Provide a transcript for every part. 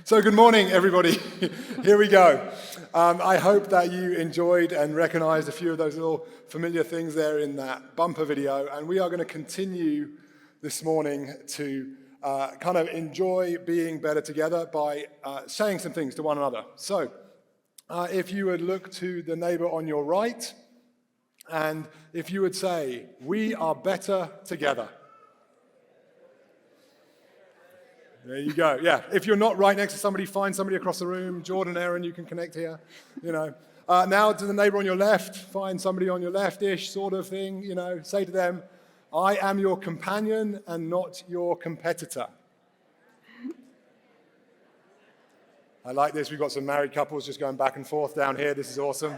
So good morning, everybody. Here we go. I hope that you enjoyed and recognized a few of those little familiar things there in that bumper video. And we are going to continue this morning to kind of enjoy being better together by saying some things to one another. So if you would look to the neighbor on your right, and if you would say, "We are better together." There you go. Yeah. If you're not right next to somebody, find somebody across the room. Jordan, Aaron, you can connect here. Now to the neighbor on your left, find somebody on your left-ish sort of thing. Say to them, "I am your companion and not your competitor." I like this. We've got some married couples just going back and forth down here. This is awesome.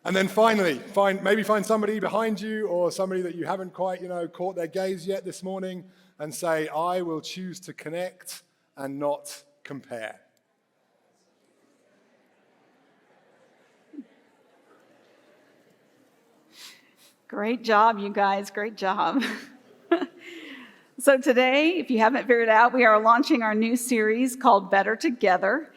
And then finally, find somebody behind you or somebody that you haven't quite, caught their gaze yet this morning, and say, "I will choose to connect and not compare." Great job, you guys. Great job. So today, if you haven't figured out, we are launching our new series called Better Together.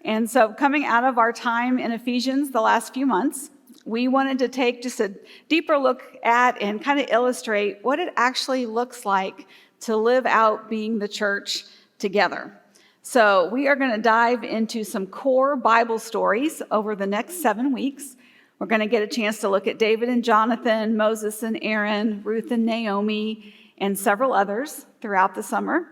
And so coming out of our time in Ephesians the last few months, we wanted to take just a deeper look at and kind of illustrate what it actually looks like to live out being the church together. So we are going to dive into some core Bible stories over the next 7 weeks. We're going to get a chance to look at David and Jonathan, Moses and Aaron, Ruth and Naomi, and several others throughout the summer.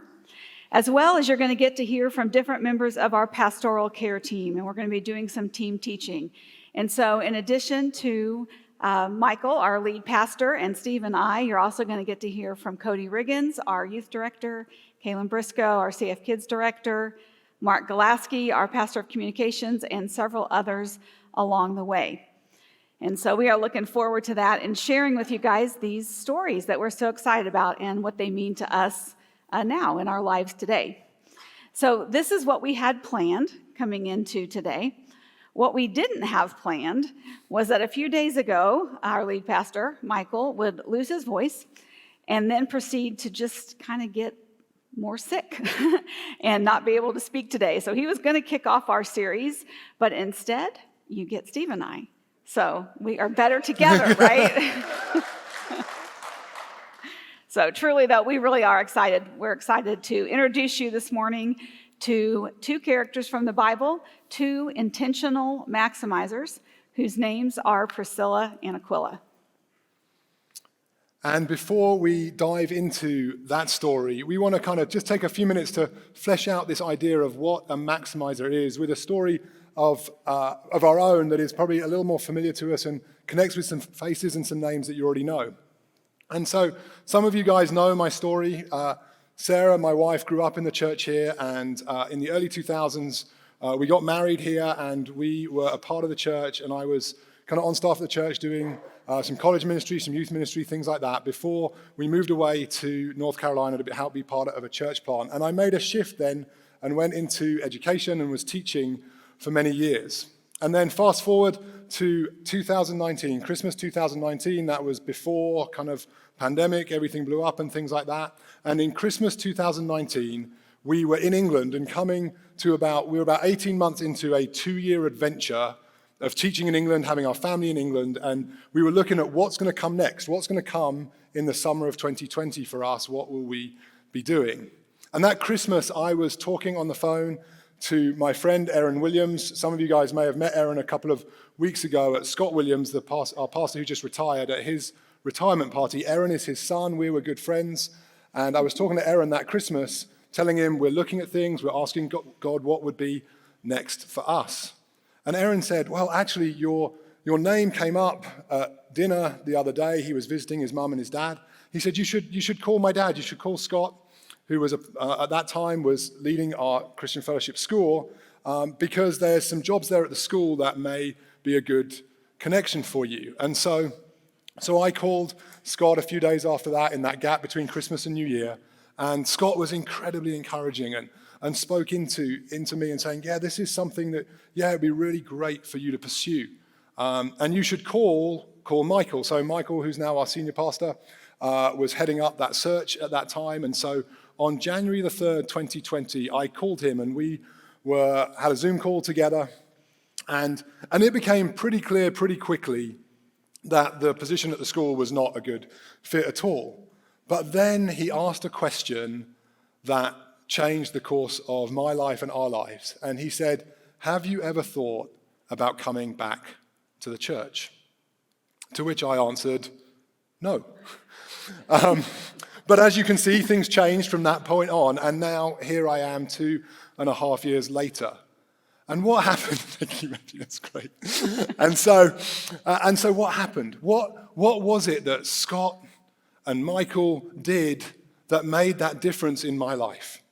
As well as you're going to get to hear from different members of our pastoral care team, and we're going to be doing some team teaching. And so in addition to Michael, our lead pastor, and Steve and I, you're also going to get to hear from Cody Riggins, our youth director, Kaylin Briscoe, our CF Kids director, Mark Galaski, our pastor of communications, and several others along the way. And so we are looking forward to that and sharing with you guys these stories that we're so excited about and what they mean to us now in our lives today. So this is what we had planned coming into today. What we didn't have planned was that a few days ago, our lead pastor, Michael, would lose his voice and then proceed to just kind of get more sick and not be able to speak today. So he was going to kick off our series, but instead, you get Steve and I. So we are better together, right? So truly, though, we really are excited. We're excited to introduce you this morning to two characters from the Bible, two intentional maximizers whose names are Priscilla and Aquila. And before we dive into that story, we want to kind of just take a few minutes to flesh out this idea of what a maximizer is with a story of our own that is probably a little more familiar to us and connects with some faces and some names that you already know. And so some of you guys know my story. Sarah, my wife, grew up in the church here, and in the early 2000s, we got married here, and we were a part of the church, and I was kind of on staff of the church doing some college ministry, some youth ministry, things like that, before we moved away to North Carolina to help be part of a church plant. And I made a shift then and went into education and was teaching for many years. And then fast forward to 2019, Christmas 2019, that was before kind of pandemic, everything blew up and things like that. And in Christmas 2019, we were in England and we were about 18 months into a 2-year adventure of teaching in England, having our family in England, and we were looking at what's going to come next, what's going to come in the summer of 2020 for us, what will we be doing? And that Christmas, I was talking on the phone to my friend Aaron Williams. Some of you guys may have met Aaron a couple of weeks ago at Scott Williams, our pastor who just retired, at his retirement party. Aaron is his son. We were good friends. And I was talking to Aaron that Christmas, telling him we're looking at things, we're asking God what would be next for us. And Aaron said, "Well, actually, your name came up at dinner the other day." He was visiting his mum and his dad. He said, you should call my dad. You should call Scott, who was at that time was leading our Christian fellowship school, because there's some jobs there at the school that may be a good connection for you. And so I called Scott a few days after that, in that gap between Christmas and New Year, and Scott was incredibly encouraging and spoke into me and saying, "Yeah, this is something that, it'd be really great for you to pursue. And you should call call Michael. So Michael, who's now our senior pastor, was heading up that search at that time. And so on January the 3rd, 2020, I called him and we had a Zoom call together. And it became pretty clear pretty quickly that the position at the school was not a good fit at all. But then he asked a question that changed the course of my life and our lives. And he said, "Have you ever thought about coming back to the church?" To which I answered, "No." But as you can see, things changed from that point on, and now here I am 2.5 years later. And what happened? Thank you, Matthew, that's great. And so what happened? What was it that Scott and Michael did that made that difference in my life?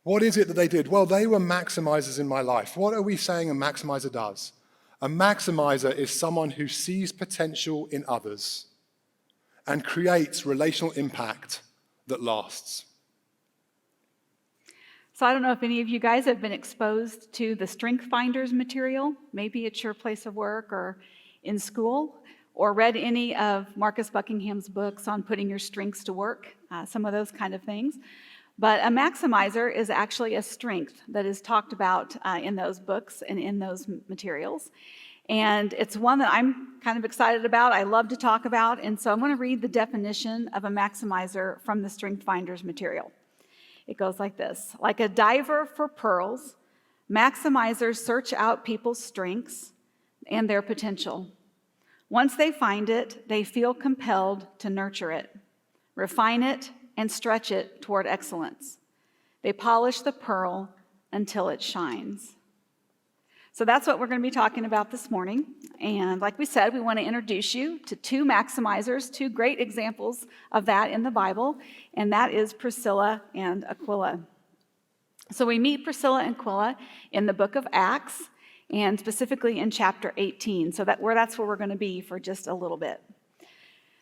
What is it that they did? Well, they were maximizers in my life. What are we saying a maximizer does? A maximizer is someone who sees potential in others and creates relational impact that lasts. So I don't know if any of you guys have been exposed to the Strength Finders material, maybe at your place of work or in school, or read any of Marcus Buckingham's books on putting your strengths to work, some of those kind of things. But a maximizer is actually a strength that is talked about in those books and in those materials. And it's one that I'm kind of excited about, I love to talk about, and so I'm going to read the definition of a maximizer from the Strength Finders material. It goes like this: like a diver for pearls, maximizers search out people's strengths and their potential. Once they find it, they feel compelled to nurture it, refine it, and stretch it toward excellence. They polish the pearl until it shines. So that's what we're going to be talking about this morning. And like we said, we want to introduce you to two maximizers, two great examples of that in the Bible, and that is Priscilla and Aquila. So we meet Priscilla and Aquila in the book of Acts, and specifically in chapter 18. So that's where we're going to be for just a little bit.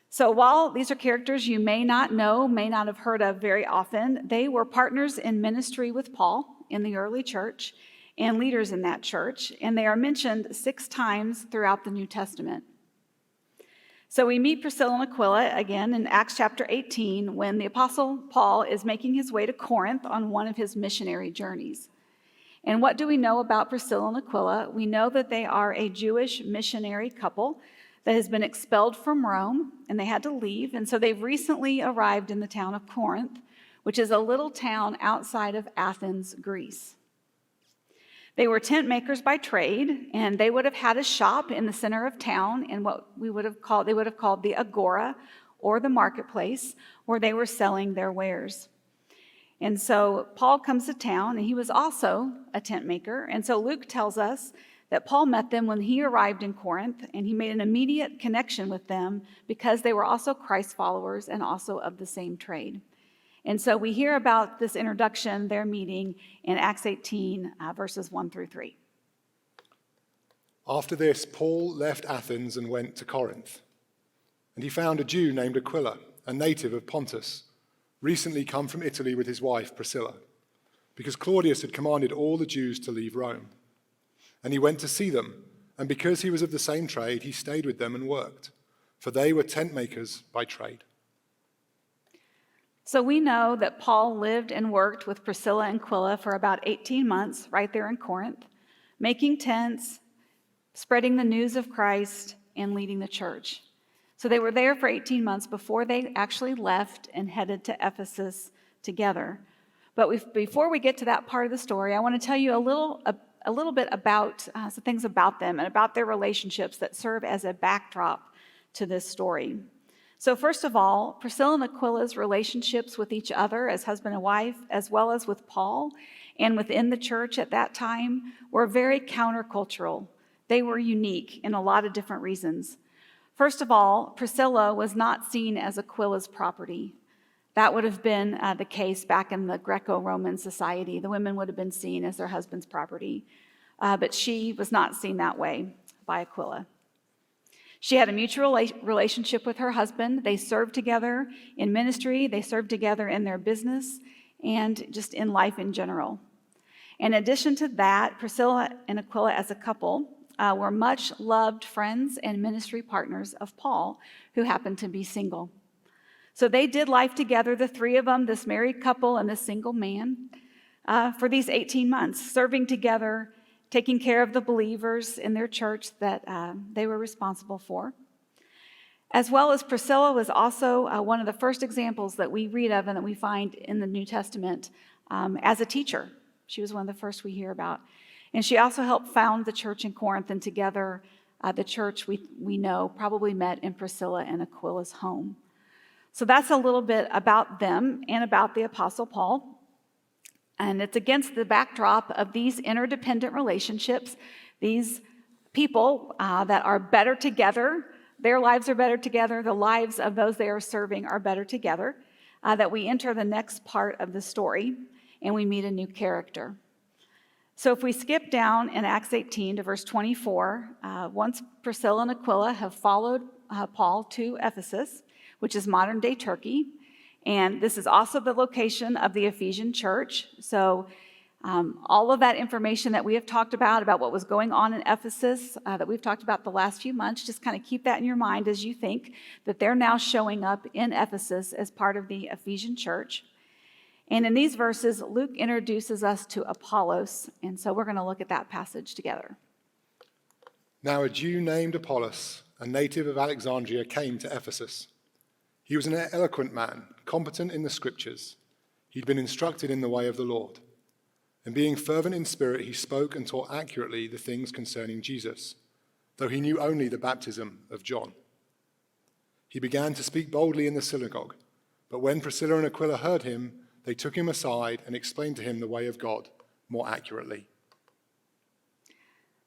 So while these are characters you may not know, may not have heard of very often, they were partners in ministry with Paul in the early church and leaders in that church, and they are mentioned 6 times throughout the New Testament. So we meet Priscilla and Aquila again in Acts chapter 18 when the Apostle Paul is making his way to Corinth on one of his missionary journeys. And what do we know about Priscilla and Aquila? We know that they are a Jewish missionary couple that has been expelled from Rome, and they had to leave. And so they've recently arrived in the town of Corinth, which is a little town outside of Athens, Greece. They were tent makers by trade, and they would have had a shop in the center of town in what they would have called the agora, or the marketplace, where they were selling their wares. And so Paul comes to town, and he was also a tent maker. And so Luke tells us that Paul met them when he arrived in Corinth, and he made an immediate connection with them because they were also Christ followers and also of the same trade. And so we hear about this introduction, their meeting, in Acts 18, verses 1 through 3. After this, Paul left Athens and went to Corinth. And he found a Jew named Aquila, a native of Pontus, recently come from Italy with his wife Priscilla, because Claudius had commanded all the Jews to leave Rome. And he went to see them, and because he was of the same trade, he stayed with them and worked, for they were tent makers by trade. So we know that Paul lived and worked with Priscilla and Aquila for about 18 months right there in Corinth, making tents, spreading the news of Christ, and leading the church. So they were there for 18 months before they actually left and headed to Ephesus together. But before we get to that part of the story, I want to tell you a little bit about some things about them and about their relationships that serve as a backdrop to this story. So first of all, Priscilla and Aquila's relationships with each other as husband and wife, as well as with Paul and within the church at that time, were very countercultural. They were unique in a lot of different reasons. First of all, Priscilla was not seen as Aquila's property. That would have been the case back in the Greco-Roman society. The women would have been seen as their husband's property, but she was not seen that way by Aquila. She had a mutual relationship with her husband. They served together in ministry, they served together in their business, and just in life in general. In addition to that, Priscilla and Aquila as a couple were much loved friends and ministry partners of Paul, who happened to be single. So they did life together, the three of them, this married couple and this single man, for these 18 months, serving together, taking care of the believers in their church that they were responsible for. As well as Priscilla was also one of the first examples that we read of and that we find in the New Testament as a teacher. She was one of the first we hear about. And she also helped found the church in Corinth, and together the church we know probably met in Priscilla and Aquila's home. So that's a little bit about them and about the Apostle Paul. And it's against the backdrop of these interdependent relationships, these people that are better together. Their lives are better together. The lives of those they are serving are better together, that we enter the next part of the story and we meet a new character. So if we skip down in Acts 18 to verse 24, once Priscilla and Aquila have followed Paul to Ephesus, which is modern-day Turkey, and this is also the location of the Ephesian church. So all of that information that we have talked about what was going on in Ephesus, that we've talked about the last few months, just kind of keep that in your mind as you think that they're now showing up in Ephesus as part of the Ephesian church. And in these verses, Luke introduces us to Apollos, and so we're going to look at that passage together. Now a Jew named Apollos, a native of Alexandria, came to Ephesus. He was an eloquent man, competent in the scriptures. He'd been instructed in the way of the Lord. And being fervent in spirit, he spoke and taught accurately the things concerning Jesus, though he knew only the baptism of John. He began to speak boldly in the synagogue, but when Priscilla and Aquila heard him, they took him aside and explained to him the way of God more accurately.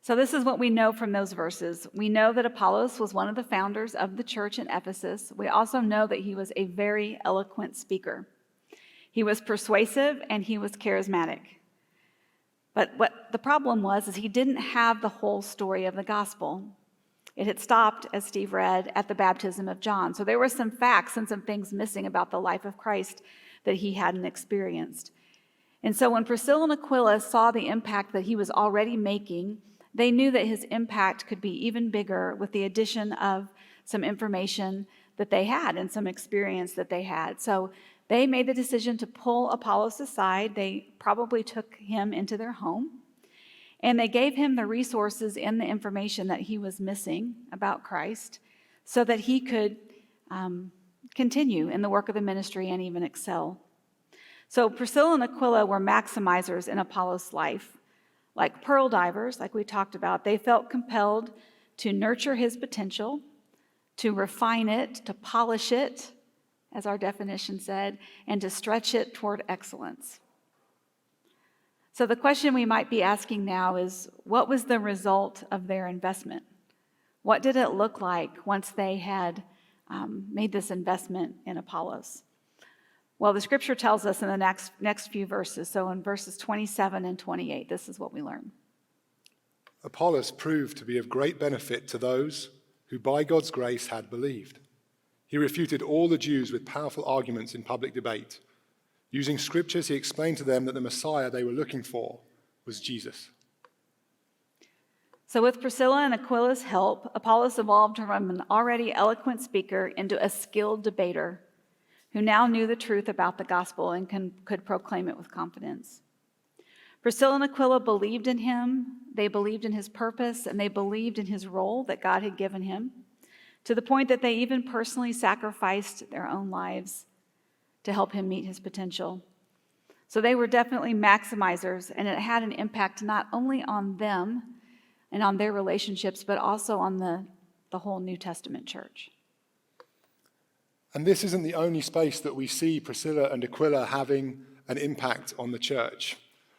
So this is what we know from those verses. We know that Apollos was one of the founders of the church in Ephesus. We also know that he was a very eloquent speaker. He was persuasive and he was charismatic. But what the problem was is he didn't have the whole story of the gospel. It had stopped, as Steve read, at the baptism of John. So there were some facts and some things missing about the life of Christ that he hadn't experienced. And so when Priscilla and Aquila saw the impact that he was already making, they knew that his impact could be even bigger with the addition of some information that they had and some experience that they had. So they made the decision to pull Apollos aside. They probably took him into their home, and they gave him the resources and the information that he was missing about Christ so that he could continue in the work of the ministry and even excel. So Priscilla and Aquila were maximizers in Apollos' life. Like pearl divers, like we talked about, they felt compelled to nurture his potential, to refine it, to polish it, as our definition said, and to stretch it toward excellence. So the question we might be asking now is, what was the result of their investment? What did it look like once they had made this investment in Apollos? Well, the scripture tells us in the next few verses. So in verses 27 and 28, this is what we learn. Apollos proved to be of great benefit to those who by God's grace had believed. He refuted all the Jews with powerful arguments in public debate. Using scriptures, he explained to them that the Messiah they were looking for was Jesus. So with Priscilla and Aquila's help, Apollos evolved from an already eloquent speaker into a skilled debater who now knew the truth about the gospel and could proclaim it with confidence. Priscilla and Aquila believed in him, they believed in his purpose, and they believed in his role that God had given him, to the point that they even personally sacrificed their own lives to help him meet his potential. So they were definitely maximizers, and it had an impact not only on them and on their relationships, but also on the whole New Testament church. And this isn't the only space that we see Priscilla and Aquila having an impact on the church.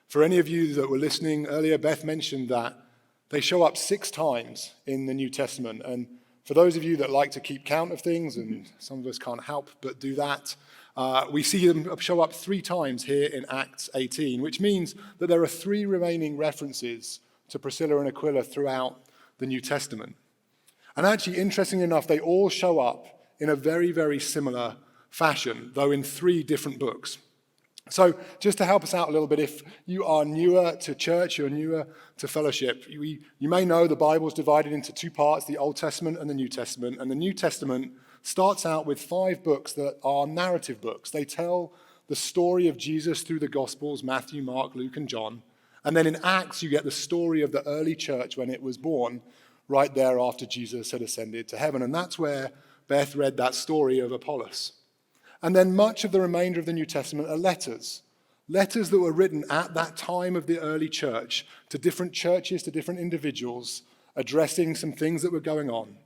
For any of you that were listening earlier, Beth mentioned that they show up 6 times in the New Testament. And for those of you that like to keep count of things, and some of us can't help but do that, we see them show up 3 times here in Acts 18, which means that there are 3 remaining references to Priscilla and Aquila throughout the New Testament. And actually, interestingly enough, they all show up in a very, very similar fashion, though in 3 different books. So just to help us out a little bit, if you are newer to church, you're newer to fellowship, you may know the Bible is divided into two parts, the Old Testament and the New Testament. And the New Testament starts out with 5 books that are narrative books. They tell the story of Jesus through the Gospels, Matthew, Mark, Luke, and John. And then in Acts, you get the story of the early church when it was born, right there after Jesus had ascended to heaven. And that's where Beth read that story of Apollos. And then much of the remainder of the New Testament are letters that were written at that time of the early church to different churches, to different individuals, addressing some things that were going on.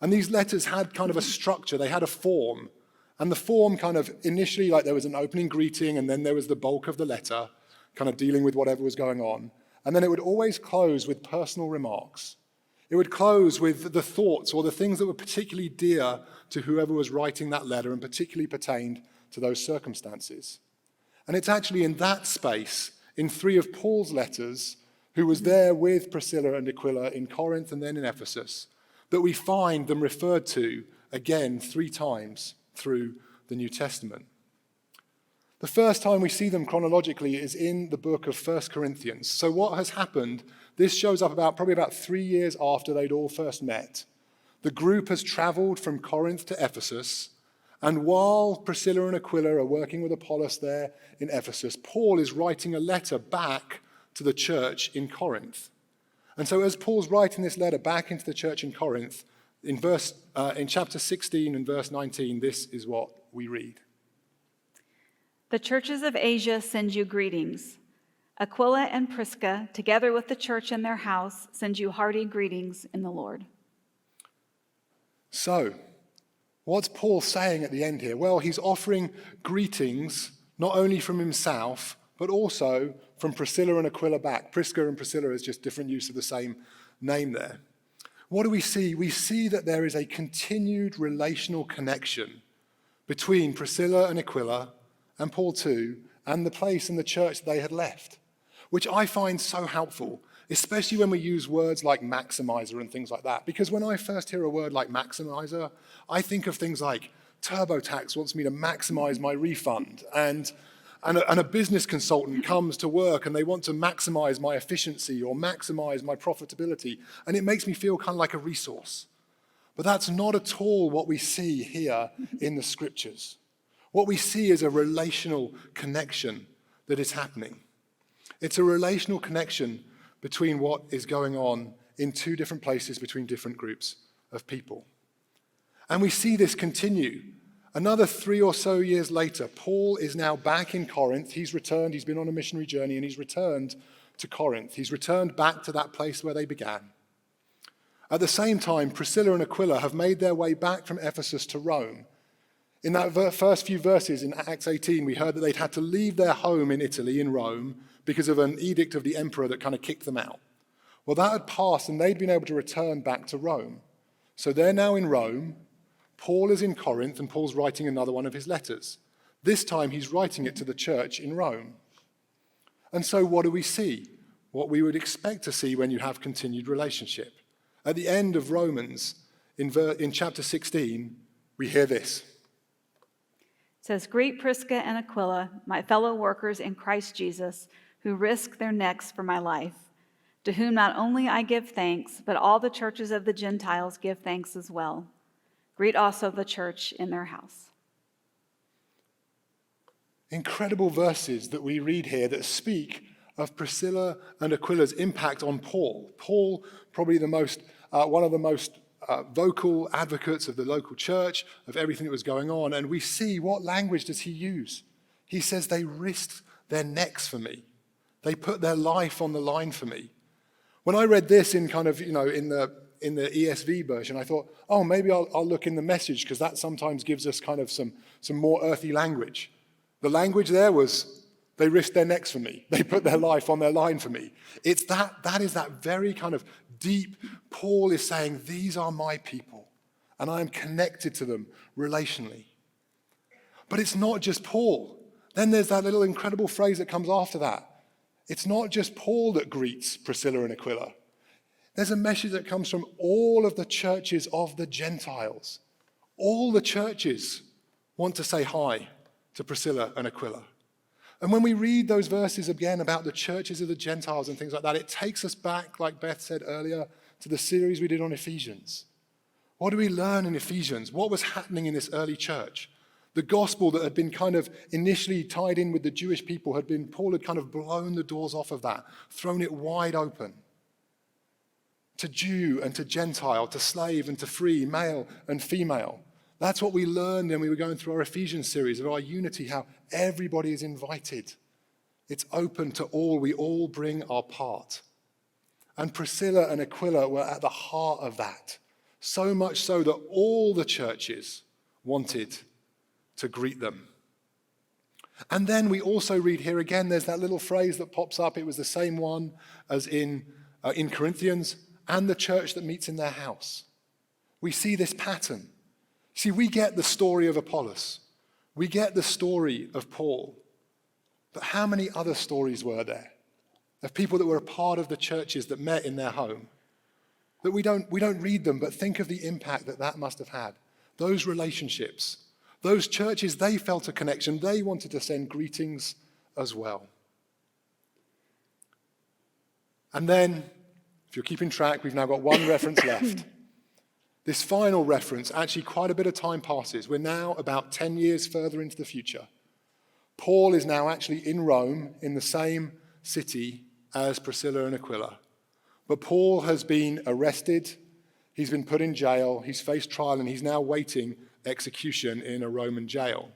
And these letters had kind of a structure, they had a form. And the form kind of initially, like there was an opening greeting, and then there was the bulk of the letter, kind of dealing with whatever was going on. And then it would always close with personal remarks. It would close with the thoughts or the things that were particularly dear to whoever was writing that letter and particularly pertained to those circumstances. And it's actually in that space, in 3 of Paul's letters, who was there with Priscilla and Aquila in Corinth and then in Ephesus, that we find them referred to again 3 times through the New Testament. The first time we see them chronologically is in the book of 1 Corinthians. So what has happened, this shows up probably about 3 years after they'd all first met. The group has traveled from Corinth to Ephesus, and while Priscilla and Aquila are working with Apollos there in Ephesus, Paul is writing a letter back to the church in Corinth. And so as Paul's writing this letter back into the church in Corinth, in chapter 16 and verse 19, this is what we read. The churches of Asia send you greetings. Aquila and Prisca, together with the church in their house, send you hearty greetings in the Lord. So, what's Paul saying at the end here? Well, he's offering greetings not only from himself, but also from Priscilla and Aquila back. Prisca and Priscilla is just different use of the same name there. What do we see? We see that there is a continued relational connection between Priscilla and Aquila and Paul too, and the place and the church they had left, which I find so helpful, especially when we use words like maximizer and things like that. Because when I first hear a word like maximizer, I think of things like TurboTax wants me to maximize my refund, and a business consultant comes to work and they want to maximize my efficiency or maximize my profitability, and it makes me feel kind of like a resource. But that's not at all what we see here in the scriptures. What we see is a relational connection that is happening. It's a relational connection between what is going on in 2 different places between different groups of people. And we see this continue. Another 3 or so years later, Paul is now back in Corinth. He's returned, he's been on a missionary journey, and he's returned to Corinth. He's returned back to that place where they began. At the same time, Priscilla and Aquila have made their way back from Ephesus to Rome. In that first few verses in Acts 18, we heard that they'd had to leave their home in Italy, in Rome, because of an edict of the emperor that kind of kicked them out. Well, that had passed, and they'd been able to return back to Rome. So they're now in Rome. Paul is in Corinth, and Paul's writing another one of his letters. This time, he's writing it to the church in Rome. And so what do we see? What we would expect to see when you have continued relationship. At the end of Romans, in chapter 16, we hear this. It says, greet Prisca and Aquila, my fellow workers in Christ Jesus, who risked their necks for my life, to whom not only I give thanks, but all the churches of the Gentiles give thanks as well. Greet also the church in their house. Incredible verses that we read here that speak of Priscilla and Aquila's impact on Paul. Paul, probably one of the most vocal advocates of the local church, of everything that was going on. And we see, what language does he use? He says they risked their necks for me. They put their life on the line for me. When I read this in kind of, in the ESV version, I thought, oh, maybe I'll look in the Message, because that sometimes gives us kind of some more earthy language. The language there was, they risked their necks for me. They put their life on their line for me. It's that is that very kind of deep, Paul is saying, these are my people, and I am connected to them relationally. But it's not just Paul. Then there's that little incredible phrase that comes after that. It's not just Paul that greets Priscilla and Aquila. There's a message that comes from all of the churches of the Gentiles. All the churches want to say hi to Priscilla and Aquila. And when we read those verses again about the churches of the Gentiles and things like that, it takes us back, like Beth said earlier, to the series we did on Ephesians. What do we learn in Ephesians? What was happening in this early church? The gospel that had been kind of initially tied in with the Jewish people Paul had kind of blown the doors off of that, thrown it wide open. To Jew and to Gentile, to slave and to free, male and female. That's what we learned when we were going through our Ephesians series of our unity, how everybody is invited. It's open to all. We all bring our part. And Priscilla and Aquila were at the heart of that. So much so that all the churches wanted to greet them. And then we also read here again, there's that little phrase that pops up. It was the same one as in Corinthians, and the church that meets in their house. We see this pattern. See, we get the story of Apollos. We get the story of Paul. But how many other stories were there of people that were a part of the churches that met in their home? That we don't read them, but think of the impact that must have had. Those relationships, those churches, they felt a connection. They wanted to send greetings as well. And then, if you're keeping track, we've now got one reference left. This final reference, actually quite a bit of time passes. We're now about 10 years further into the future. Paul is now actually in Rome, in the same city as Priscilla and Aquila. But Paul has been arrested, he's been put in jail, he's faced trial, and he's now waiting execution in a Roman jail.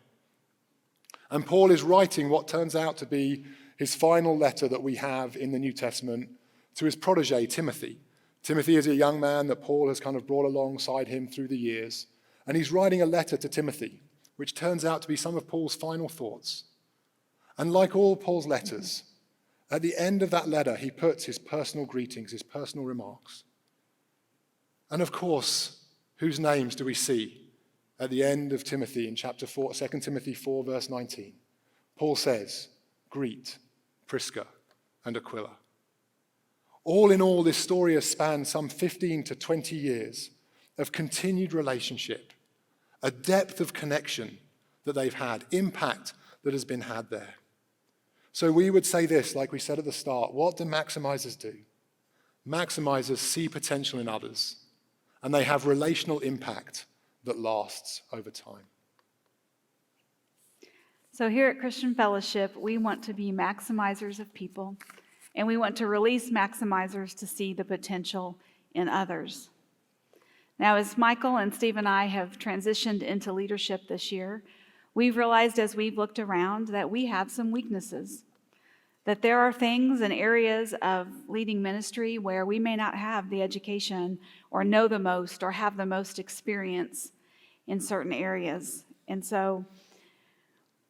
And Paul is writing what turns out to be his final letter that we have in the New Testament to his protege, Timothy. Timothy is a young man that Paul has kind of brought alongside him through the years. And he's writing a letter to Timothy, which turns out to be some of Paul's final thoughts. And like all Paul's letters, at the end of that letter, he puts his personal greetings, his personal remarks. And of course, whose names do we see at the end of Timothy in chapter 4, 2 Timothy 4, verse 19? Paul says, greet Prisca and Aquila. All in all, this story has spanned some 15 to 20 years of continued relationship, a depth of connection that they've had, impact that has been had there. So we would say this, like we said at the start, what do maximizers do? Maximizers see potential in others, and they have relational impact that lasts over time. So here at Christian Fellowship, we want to be maximizers of people, and we want to release maximizers to see the potential in others. Now, as Michael and Steve and I have transitioned into leadership this year, we've realized as we've looked around that we have some weaknesses, that there are things and areas of leading ministry where we may not have the education or know the most or have the most experience in certain areas. And so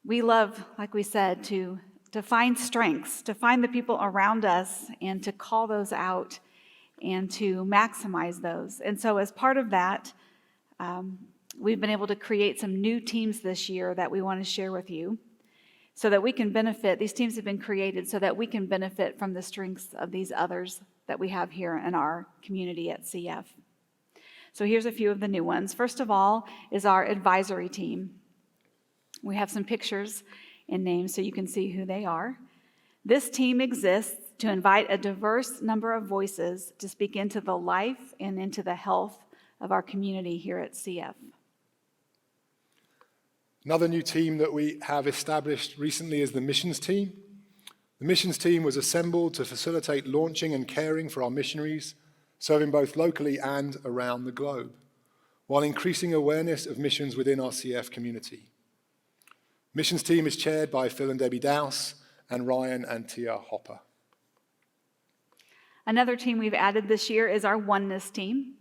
we love, like we said, to find strengths, to find the people around us and to call those out and to maximize those. And so as part of that, we've been able to create some new teams this year that we want to share with you so that we can benefit. These teams have been created so that we can benefit from the strengths of these others that we have here in our community at CF. So here's a few of the new ones. First of all is our advisory team. We have some pictures and names so you can see who they are. This team exists to invite a diverse number of voices to speak into the life and into the health of our community here at CF. Another new team that we have established recently is the missions team. The missions team was assembled to facilitate launching and caring for our missionaries, serving both locally and around the globe, while increasing awareness of missions within our CF community. Missions team is chaired by Phil and Debbie Dowse and Ryan and Tia Hopper. Another team we've added this year is our oneness team.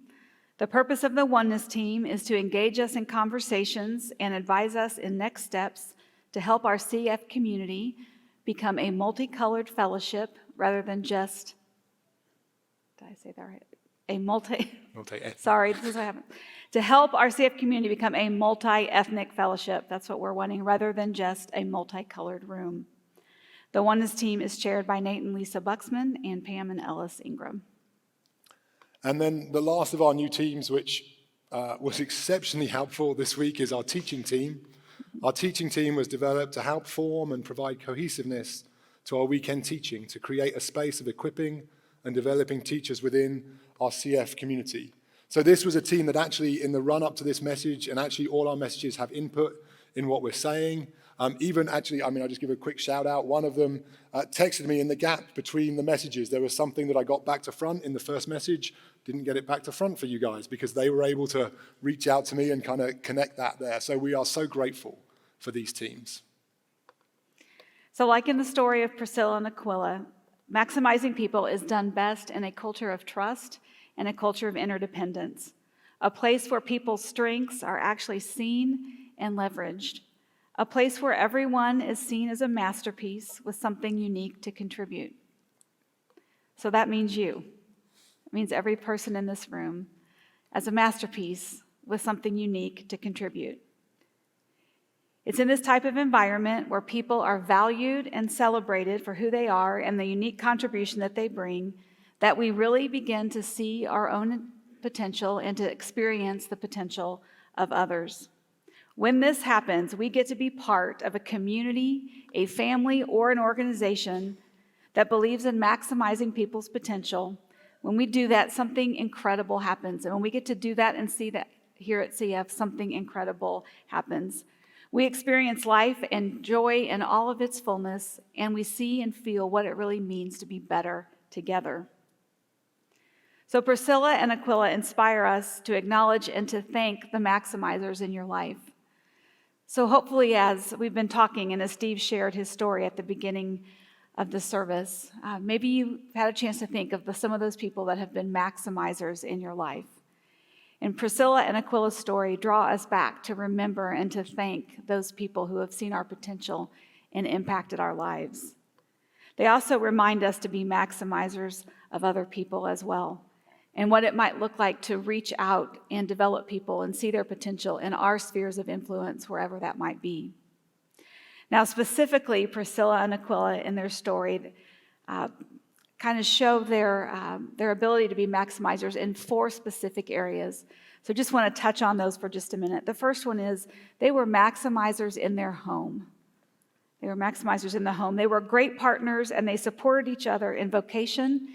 The purpose of the oneness team is to engage us in conversations and advise us in next steps to help our CF community become a multicolored fellowship rather than just, did I say that right? Sorry, this is what happened. To help our CF community become a multi-ethnic fellowship. That's what we're wanting, rather than just a multicolored room. The oneness team is chaired by Nate and Lisa Buxman and Pam and Ellis Ingram. And then the last of our new teams, which was exceptionally helpful this week, is our teaching team. Our teaching team was developed to help form and provide cohesiveness to our weekend teaching, to create a space of equipping and developing teachers within our CF community. So this was a team that actually, in the run-up to this message, and actually all our messages have input in what we're saying. I'll just give a quick shout out. One of them texted me in the gap between the messages. There was something that I got back to front in the first message, didn't get it back to front for you guys because they were able to reach out to me and kind of connect that there. So we are so grateful for these teams. So like in the story of Priscilla and Aquila, maximizing people is done best in a culture of trust and a culture of interdependence, a place where people's strengths are actually seen and leveraged, a place where everyone is seen as a masterpiece with something unique to contribute. So that means you. It means every person in this room as a masterpiece with something unique to contribute. It's in this type of environment where people are valued and celebrated for who they are and the unique contribution that they bring that we really begin to see our own potential and to experience the potential of others. When this happens, we get to be part of a community, a family, or an organization that believes in maximizing people's potential. When we do that, something incredible happens. And when we get to do that and see that here at CF, something incredible happens. We experience life and joy in all of its fullness, and we see and feel what it really means to be better together. So Priscilla and Aquila inspire us to acknowledge and to thank the maximizers in your life. So hopefully, as we've been talking and as Steve shared his story at the beginning of the service, maybe you've had a chance to think of some of those people that have been maximizers in your life. And Priscilla and Aquila's story draw us back to remember and to thank those people who have seen our potential and impacted our lives. They also remind us to be maximizers of other people as well, and what it might look like to reach out and develop people and see their potential in our spheres of influence, wherever that might be. Now, specifically, Priscilla and Aquila in their story kind of show their ability to be maximizers in 4 specific areas. So just want to touch on those for just a minute. The first one is they were maximizers in their home. They were maximizers in the home. They were great partners, and they supported each other in vocation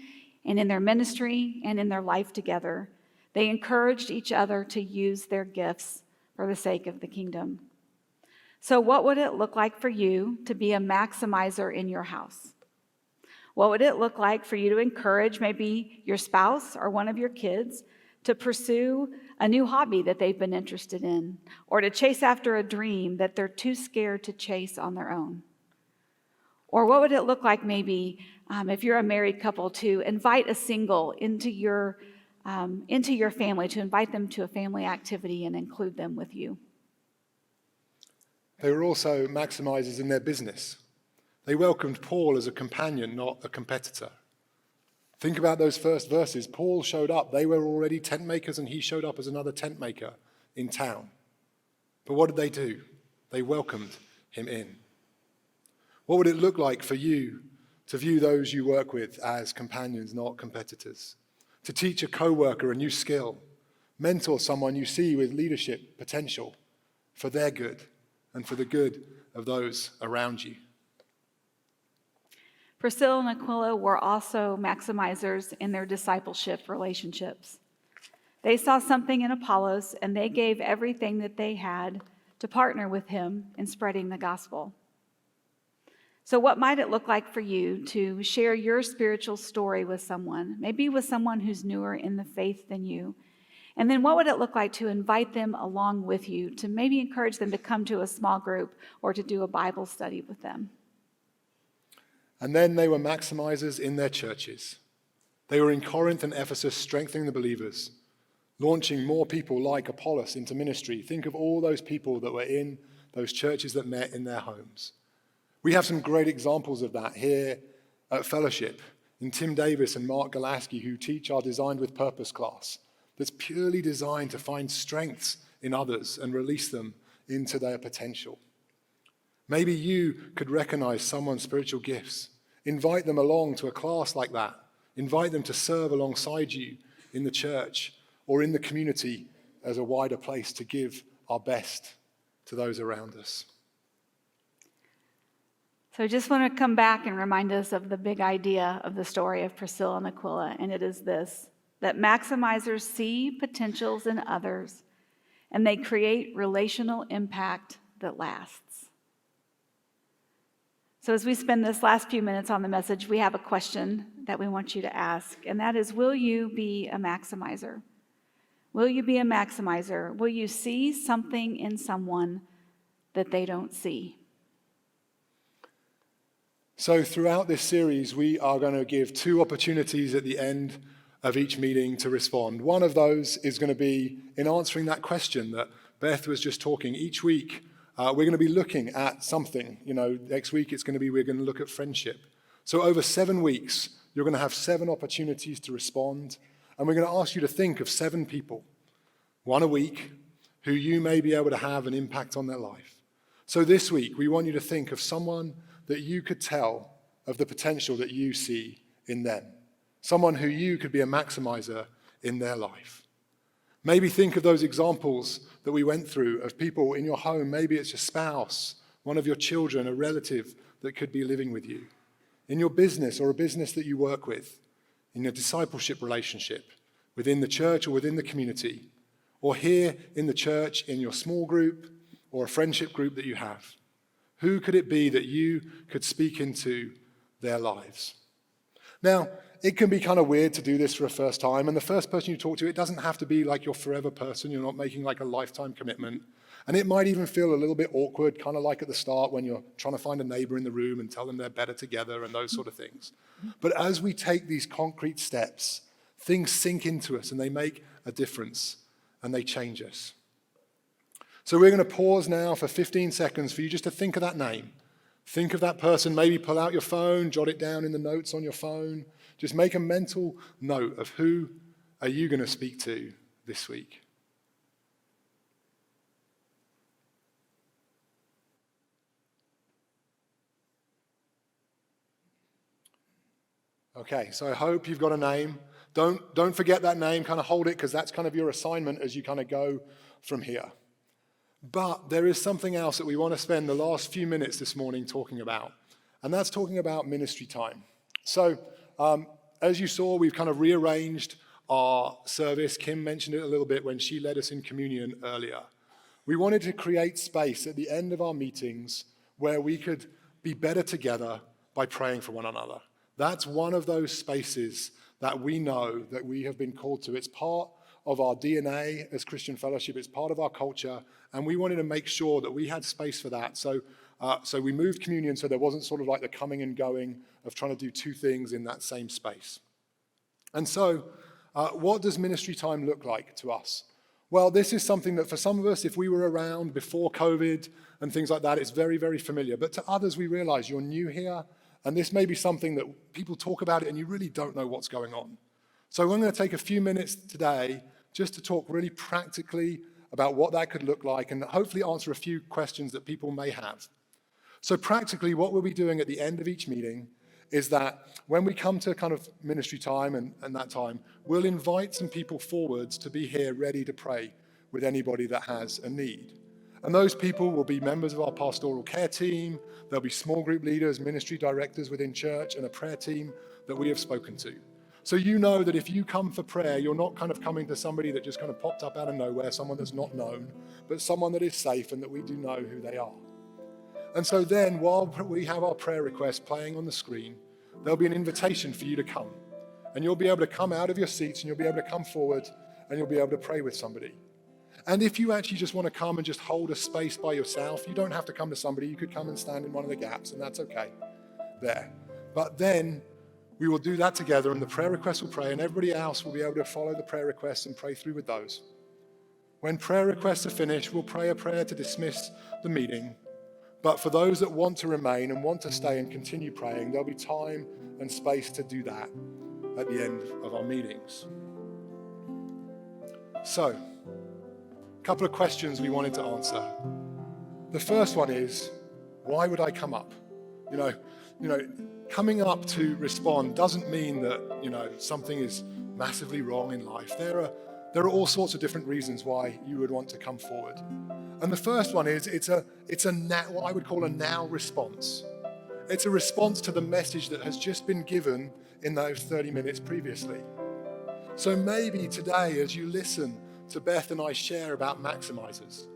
and in their ministry and in their life together. They encouraged each other to use their gifts for the sake of the kingdom. So what would it look like for you to be a maximizer in your house? What would it look like for you to encourage maybe your spouse or one of your kids to pursue a new hobby that they've been interested in, or to chase after a dream that they're too scared to chase on their own? Or what would it look like maybe if you're a married couple to invite a single into your family, to invite them to a family activity and include them with you? They were also maximizers in their business. They welcomed Paul as a companion, not a competitor. Think about those first verses. Paul showed up. They were already tent makers, and he showed up as another tent maker in town. But what did they do? They welcomed him in. What would it look like for you to view those you work with as companions, not competitors? To teach a coworker a new skill, mentor someone you see with leadership potential for their good and for the good of those around you. Priscilla and Aquila were also maximizers in their discipleship relationships. They saw something in Apollos, and they gave everything that they had to partner with him in spreading the gospel. So what might it look like for you to share your spiritual story with someone, maybe with someone who's newer in the faith than you? And then what would it look like to invite them along with you, to maybe encourage them to come to a small group or to do a Bible study with them? And then they were maximizers in their churches. They were in Corinth and Ephesus strengthening the believers, launching more people like Apollos into ministry. Think of all those people that were in those churches that met in their homes. We have some great examples of that here at Fellowship, in Tim Davis and Mark Galaski, who teach our Designed with Purpose class, that's purely designed to find strengths in others and release them into their potential. Maybe you could recognize someone's spiritual gifts, invite them along to a class like that, invite them to serve alongside you in the church or in the community as a wider place to give our best to those around us. So I just want to come back and remind us of the big idea of the story of Priscilla and Aquila, and it is this, that maximizers see potentials in others, and they create relational impact that lasts. So as we spend this last few minutes on the message, we have a question that we want you to ask, and that is, will you be a maximizer? Will you be a maximizer? Will you see something in someone that they don't see? So throughout this series, we are going to give 2 opportunities at the end of each meeting to respond. One of those is going to be in answering that question that Beth was just talking. Each week, we're going to be looking at something. Next week we're going to look at friendship. So over 7 weeks, you're going to have 7 opportunities to respond. And we're going to ask you to think of 7 people, 1 a week, who you may be able to have an impact on their life. So this week, we want you to think of someone that you could tell of the potential that you see in them. Someone who you could be a maximizer in their life. Maybe think of those examples that we went through of people in your home. Maybe it's your spouse, one of your children, a relative that could be living with you. In your business or a business that you work with. In your discipleship relationship, within the church or within the community. Or here in the church, in your small group or a friendship group that you have. Who could it be that you could speak into their lives? Now, it can be kind of weird to do this for a first time, and the first person you talk to, it doesn't have to be like your forever person. You're not making like a lifetime commitment. And it might even feel a little bit awkward, kind of like at the start when you're trying to find a neighbor in the room and tell them they're better together and those sort of things. But as we take these concrete steps, things sink into us and they make a difference and they change us. So we're going to pause now for 15 seconds for you just to think of that name. Think of that person, maybe pull out your phone, jot it down in the notes on your phone. Just make a mental note of who are you going to speak to this week. Okay, so I hope you've got a name. Don't forget that name, kind of hold it because that's kind of your assignment as you kind of go from here. But there is something else that we want to spend the last few minutes this morning talking about, and that's talking about ministry time. So as you saw, we've kind of rearranged our service. Kim mentioned it a little bit when she led us in communion earlier. We wanted to create space at the end of our meetings where we could be better together by praying for one another. That's one of those spaces that we know that we have been called to. It's part of our DNA as Christian Fellowship. It's part of our culture, and we wanted to make sure that we had space for that. So we moved communion so there wasn't sort of like the coming and going of trying to do 2 things in that same space. And so what does ministry time look like to us? Well, this is something that for some of us, if we were around before COVID and things like that, it's very, very familiar. But to others, we realize you're new here, and this may be something that people talk about it and you really don't know what's going on. So I'm going to take a few minutes today just to talk really practically about what that could look like and hopefully answer a few questions that people may have. So practically, what we'll be doing at the end of each meeting is that when we come to kind of ministry time and that time, we'll invite some people forwards to be here ready to pray with anybody that has a need. And those people will be members of our pastoral care team, there'll be small group leaders, ministry directors within church, and a prayer team that we have spoken to. So you know that if you come for prayer, you're not kind of coming to somebody that just kind of popped up out of nowhere, someone that's not known, but someone that is safe and that we do know who they are. And so then while we have our prayer requests playing on the screen, there'll be an invitation for you to come. And you'll be able to come out of your seats and you'll be able to come forward and you'll be able to pray with somebody. And if you actually just want to come and just hold a space by yourself, you don't have to come to somebody. You could come and stand in one of the gaps and that's okay there. But then we will do that together and the prayer requests will pray and everybody else will be able to follow the prayer requests and pray through with those. When prayer requests are finished, we'll pray a prayer to dismiss the meeting. But for those that want to remain and want to stay and continue praying, there'll be time and space to do that at the end of our meetings. So, a couple of questions we wanted to answer. The first one is, why would I come up? Coming up to respond doesn't mean that, something is massively wrong in life. There there are all sorts of different reasons why you would want to come forward. And the first one is what I would call a now response. It's a response to the message that has just been given in those 30 minutes previously. So maybe today, as you listen to Beth and I share about maximizers,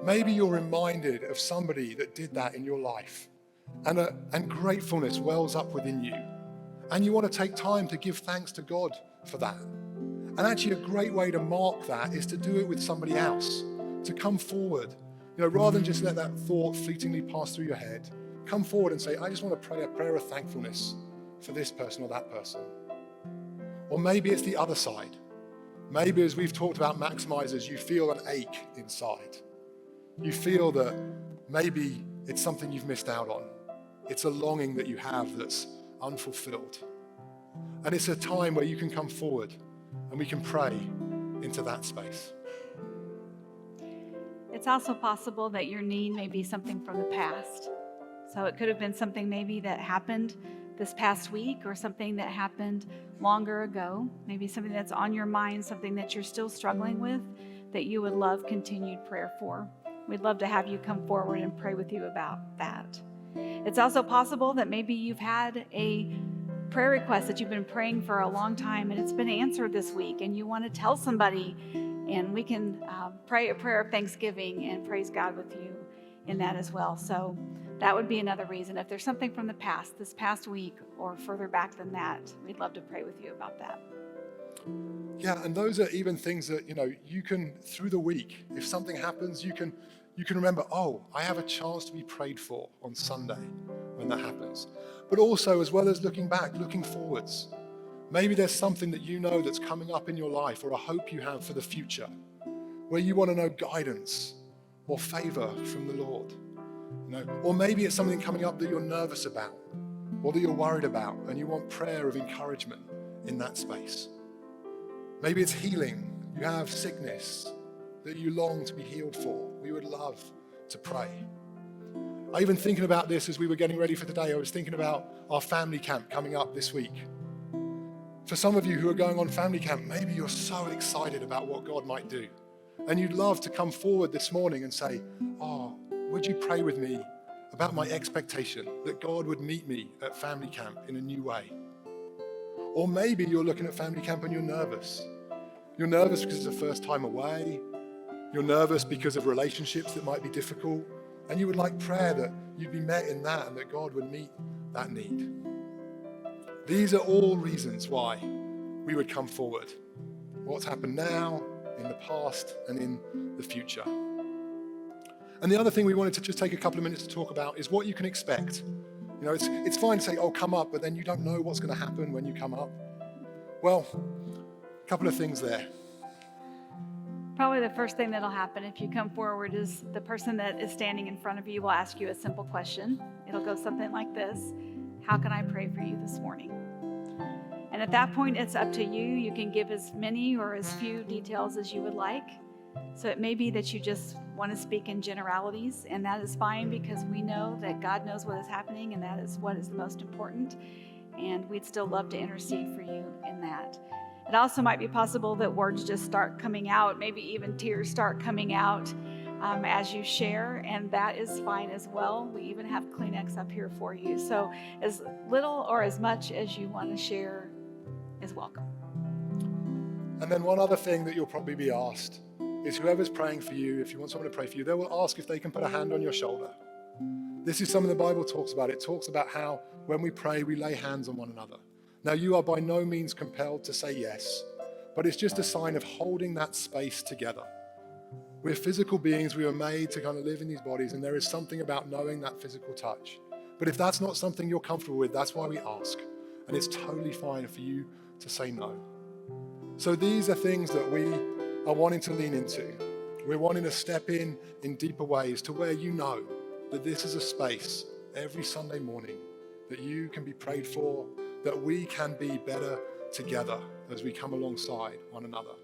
maybe you're reminded of somebody that did that in your life, and gratefulness wells up within you. And you want to take time to give thanks to God for that. And actually a great way to mark that is to do it with somebody else, to come forward. Rather than just let that thought fleetingly pass through your head, come forward and say, I just want to pray a prayer of thankfulness for this person or that person. Or maybe it's the other side. Maybe as we've talked about maximizers, you feel an ache inside. You feel that maybe it's something you've missed out on. It's a longing that you have that's unfulfilled. And it's a time where you can come forward and we can pray into that space. It's also possible that your need may be something from the past. So it could have been something maybe that happened this past week or something that happened longer ago, maybe something that's on your mind, something that you're still struggling with that you would love continued prayer for. We'd love to have you come forward and pray with you about that. It's also possible that maybe you've had a prayer request that you've been praying for a long time and it's been answered this week and you want to tell somebody, and we can pray a prayer of thanksgiving and praise God with you in that as well. So that would be another reason. If there's something from the past, this past week or further back than that, we'd love to pray with you about that. Yeah, and those are even things that, you can, through the week, if something happens, you can remember, I have a chance to be prayed for on Sunday when that happens. But also, as well as looking back, looking forwards. Maybe there's something that you know that's coming up in your life or a hope you have for the future, where you want to know guidance or favor from the Lord. Or maybe it's something coming up that you're nervous about or that you're worried about and you want prayer of encouragement in that space. Maybe it's healing. You have sickness that you long to be healed for. We would love to pray. I even thinking about this as we were getting ready for today, I was thinking about our family camp coming up this week. For some of you who are going on family camp, maybe you're so excited about what God might do. And you'd love to come forward this morning and say, would you pray with me about my expectation that God would meet me at family camp in a new way? Or maybe you're looking at family camp and you're nervous. You're nervous because it's the first time away. You're nervous because of relationships that might be difficult. And you would like prayer that you'd be met in that and that God would meet that need. These are all reasons why we would come forward. What's happened now, in the past, and in the future. And the other thing we wanted to just take a couple of minutes to talk about is what you can expect. It's fine to say, come up, but then you don't know what's going to happen when you come up. Well, a couple of things there. Probably the first thing that'll happen if you come forward is the person that is standing in front of you will ask you a simple question. It'll go something like this: how can I pray for you this morning? And at that point, it's up to you. You can give as many or as few details as you would like. So it may be that you just want to speak in generalities, and that is fine because we know that God knows what is happening and that is what is the most important. And we'd still love to intercede for you in that. It also might be possible that words just start coming out, maybe even tears start coming out as you share, and that is fine as well. We even have Kleenex up here for you. So as little or as much as you want to share is welcome. And then one other thing that you'll probably be asked is whoever's praying for you, if you want someone to pray for you, they will ask if they can put a hand on your shoulder. This is something the Bible talks about. It talks about how when we pray, we lay hands on one another. Now, you are by no means compelled to say yes, but it's just a sign of holding that space together. We're physical beings. We were made to kind of live in these bodies, and there is something about knowing that physical touch. But if that's not something you're comfortable with, that's why we ask. And it's totally fine for you to say no. So these are things that we are wanting to lean into. We're wanting to step in deeper ways to where you know that this is a space every Sunday morning that you can be prayed for, that we can be better together as we come alongside one another.